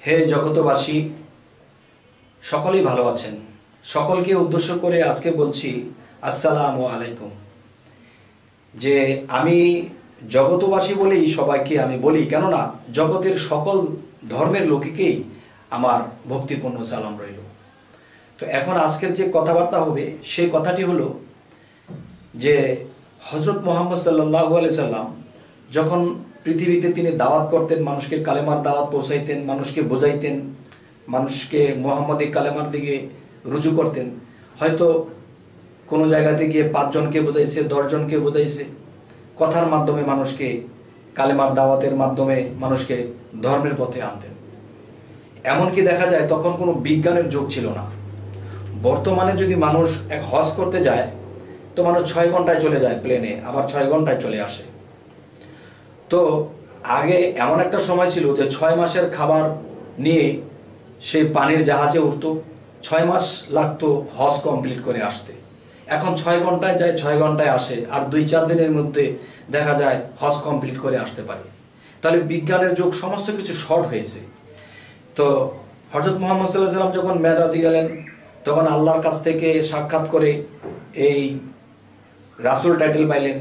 হে জগতবাসী, সকলেই ভালো আছেন। সকলকে উদ্দেশ্য করে আজকে বলছি আসসালামু আলাইকুম। যে আমি জগতবাসী বলেই সবাইকে আমি বলি, কেননা জগতের সকল ধর্মের লোকেকেই আমার ভক্তিপূর্ণ সালাম রইল। তো এখন আজকের যে কথাবার্তা হবে সেই কথাটি হলো যে হযরত মুহাম্মদ সাল্লাল্লাহু আলাইহি সাল্লাম যখন পৃথিবীতে তিনি দাওয়াত করতেন, মানুষকে কালেমার দাওয়াত পৌঁছাইতেন, মানুষকে বোঝাইতেন, মানুষকে মুহাম্মদি কালেমার দিকে রুজু করতেন। হয়তো কোনো জায়গাতে গিয়ে 5 জনকে বোঝাইছে, 10 জনকে বোঝাইছে, কথার মাধ্যমে মানুষকে কালেমার দাওয়াতের মাধ্যমে মানুষকে ধর্মের পথে আনতেন। এমনকি দেখা যায় তখন কোনো বিজ্ঞানের যুগ ছিল না। বর্তমানে যদি মানুষ হজ করতে যায় তো মানুষ 6 ঘন্টায় চলে যায় প্লেনে, আবার 6 ঘন্টায় চলে আসে। তো আগে এমন একটা সময় ছিল যে 6 মাসের খাবার নিয়ে সেই পানির জাহাজে উঠতো, 6 মাস লাগতো হজ কমপ্লিট করে আসতে। এখন 6 ঘন্টায় যায়, 6 ঘন্টায় আসে, আর 2-4 দিনের মধ্যে দেখা যায় হজ কমপ্লিট করে আসতে পারে। তাহলে বিজ্ঞানের যুগ, সমস্ত কিছু শর্ট হয়েছে। তো হযরত মুহাম্মদ সাল্লাল্লাহু আলাইহি ওয়াসাল্লাম যখন মেরাজে গেলেন তখন আল্লাহর কাছ থেকে সাক্ষাৎ করে এই রাসূল টাইটেল পাইলেন।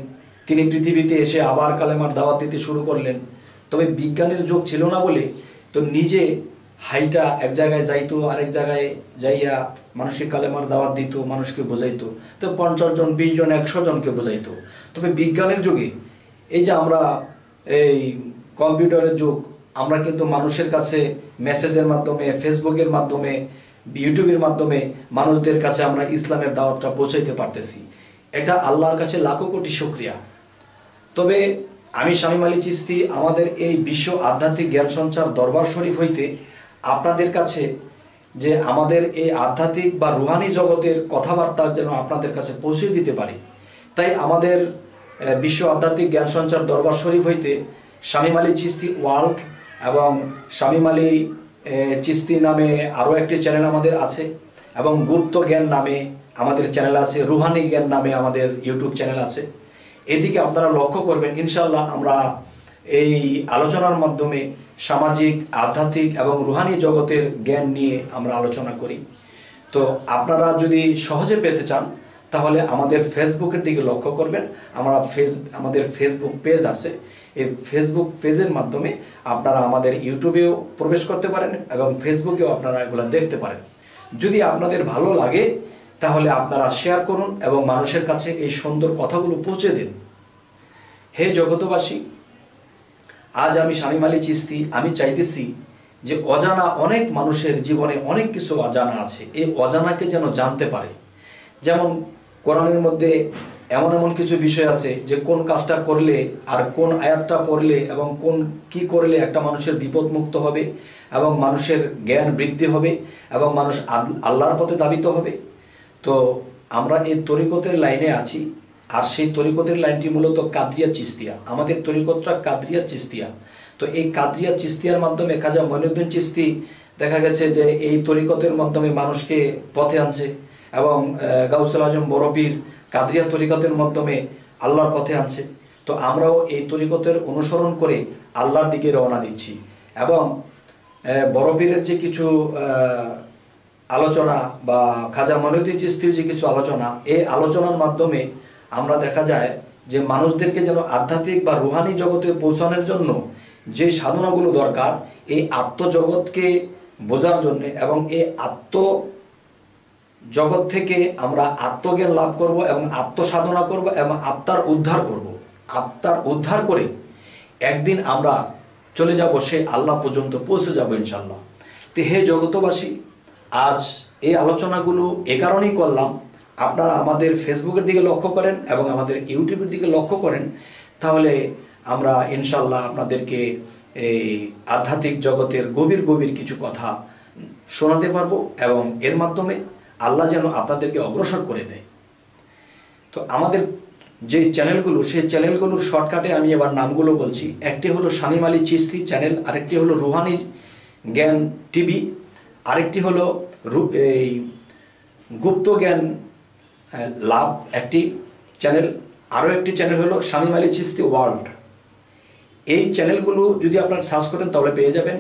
তিনি পৃথিবীতে এসে আবার কালেমার দাওয়াত দিতে শুরু করলেন। তবে বিজ্ঞানের যুগ ছিল না বলে তো নিজে হাইটা এক জায়গায় যাইতো, আরেক জায়গায় যাইয়া মানুষকে কালেমার দাওয়াত দিত, মানুষকে বোঝাইতো। তো 50 জন, 20 জন, 100 জনকে বোঝাইতো। তবে বিজ্ঞানের যুগে এই যে আমরা এই কম্পিউটারের যুগ, আমরা কিন্তু মানুষের কাছে মেসেজের মাধ্যমে, ফেসবুকের মাধ্যমে, ইউটিউবের মাধ্যমে মানুষদের কাছে আমরা ইসলামের দাওয়াতটা পৌঁছাইতে পারতেছি। এটা আল্লাহর কাছে লাখো কোটি শুকরিয়া। তবে আমি শামীম আলী চিশতি আমাদের এই বিশ্ব আধ্যাত্মিক জ্ঞান সঞ্চার দরবার শরীফ হইতে আপনাদের কাছে যে আমাদের এই আধ্যাত্মিক বা রুহানি জগতের কথাবার্তা যেন আপনাদের কাছে পৌঁছে দিতে পারি, তাই আমাদের বিশ্ব আধ্যাত্মিক জ্ঞান সঞ্চার দরবার শরীফ হইতে শামীম আলী চিশতি ওয়ার্ল্ড এবং শামীম আলী চিশতি নামে আরও একটি চ্যানেল আমাদের আছে, এবং গুপ্ত জ্ঞান নামে আমাদের চ্যানেল আছে, রুহানি জ্ঞান নামে আমাদের ইউটিউব চ্যানেল আছে। এদিকে আপনারা লক্ষ্য করবেন, ইনশাল্লাহ আমরা এই আলোচনার মাধ্যমে সামাজিক, আধ্যাত্মিক এবং রুহানি জগতের জ্ঞান নিয়ে আমরা আলোচনা করি। তো আপনারা যদি সহজে পেতে চান তাহলে আমাদের ফেসবুকের দিকে লক্ষ্য করবেন। আমাদের ফেসবুক পেজ আছে, এই ফেসবুক পেজের মাধ্যমে আপনারা আমাদের ইউটিউবেও প্রবেশ করতে পারেন এবং ফেসবুকেও আপনারা এগুলো দেখতে পারেন। যদি আপনাদের ভালো লাগে তাহলে আপনারা শেয়ার করুন এবং মানুষের কাছে এই সুন্দর কথাগুলো পৌঁছে দিন। হে জগতবাসী, আজ আমি শামীম আলী চিশতি, আমি চাইতেছি যে অজানা অনেক মানুষের জীবনে অনেক কিছু অজানা আছে, এই অজানাকে যেন জানতে পারে। যেমন কোরআনের মধ্যে এমন এমন কিছু বিষয় আছে যে কোন কাজটা করলে আর কোন আয়াতটা পড়লে এবং কি করলে একটা মানুষের বিপদমুক্ত হবে এবং মানুষের জ্ঞান বৃদ্ধি হবে এবং মানুষ আল্লাহর পথে ধাবিত হবে। তো আমরা এই তরিকতের লাইনে আছি, আর সেই তরিকতের লাইনটি মূলত কাদরিয়া চিশতিয়া। আমাদের তরিকতটা কাদরিয়া চিশতিয়া। তো এই কাদরিয়া চিশতিয়ার মাধ্যমে খাজা মঈনুদ্দিন চিশতি দেখা গেছে যে এই তরিকতের মাধ্যমে মানুষকে পথে আনছে, এবং গাউসুল আজম বড় পীর কাদরিয়া তরিকতের মাধ্যমে আল্লাহর পথে আনছে। তো আমরাও এই তরিকতের অনুসরণ করে আল্লাহর দিকে রওনা দিচ্ছি। এবং বড় পীরের যে কিছু আলোচনা বা খাজা মঈনুদ্দিন চিশতির যে কিছু আলোচনা, এই আলোচনার মাধ্যমে আমরা দেখা যায় যে মানুষদেরকে যেন আধ্যাত্মিক বা রুহানি জগতে পৌঁছানোর জন্য যে সাধনাগুলো দরকার, এই আত্মজগৎকে বোঝার জন্য এবং এই জগৎ থেকে আমরা আত্মজ্ঞান লাভ করব এবং আত্মসাধনা করব এবং আত্মার উদ্ধার করব। আত্মার উদ্ধার করে একদিন আমরা চলে যাব সেই আল্লাহ পর্যন্ত পৌঁছে যাব ইনশাল্লাহ। তো হে জগতবাসী, আজ এই আলোচনাগুলো এ কারণেই করলাম, আপনারা আমাদের ফেসবুকের দিকে লক্ষ্য করেন এবং আমাদের ইউটিউবের দিকে লক্ষ্য করেন, তাহলে আমরা ইনশাল্লাহ আপনাদেরকে এই আধ্যাত্মিক জগতের গভীর গভীর কিছু কথা শোনাতে পারবো এবং এর মাধ্যমে আল্লাহ যেন আপনাদেরকে অগ্রসর করে দেয়। তো আমাদের যে চ্যানেলগুলো, সেই চ্যানেলগুলোর শর্টকাটে আমি এবার নামগুলো বলছি। একটি হলো শামীম আলী চিশতি চ্যানেল, আরেকটি হলো রুহানি জ্ঞান টিভি, আরেকটি হলো এই গুপ্ত জ্ঞান লাভ একটি চ্যানেল, আরও একটি চ্যানেল হলো শামীম আলী চিশতি ওয়ার্ল্ড। এই চ্যানেলগুলো যদি আপনারা সার্চ করেন তাহলে পেয়ে যাবেন।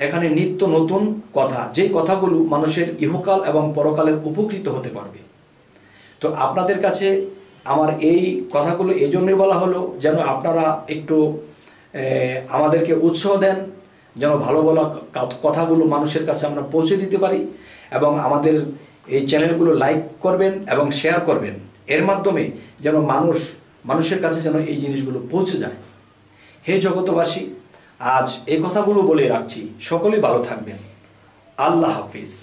এখানে নিত্য নতুন কথা, যেই কথাগুলো মানুষের ইহকাল এবং পরকালের উপকৃত হতে পারবে। তো আপনাদের কাছে আমার এই কথাগুলো এই জন্যই বলা হলো যেন আপনারা একটু আমাদেরকে উৎসাহ দেন, যেন ভালো ভালো কথাগুলো মানুষের কাছে আমরা পৌঁছে দিতে পারি, এবং আমাদের এই চ্যানেলগুলো লাইক করবেন এবং শেয়ার করবেন। এর মাধ্যমে যেন মানুষের কাছে যেন এই জিনিসগুলো পৌঁছে যায়। হে জগতবাসী, আজ এই কথাগুলো বলে রাখছি, সকলেই ভালো থাকবেন। আল্লাহ হাফিজ।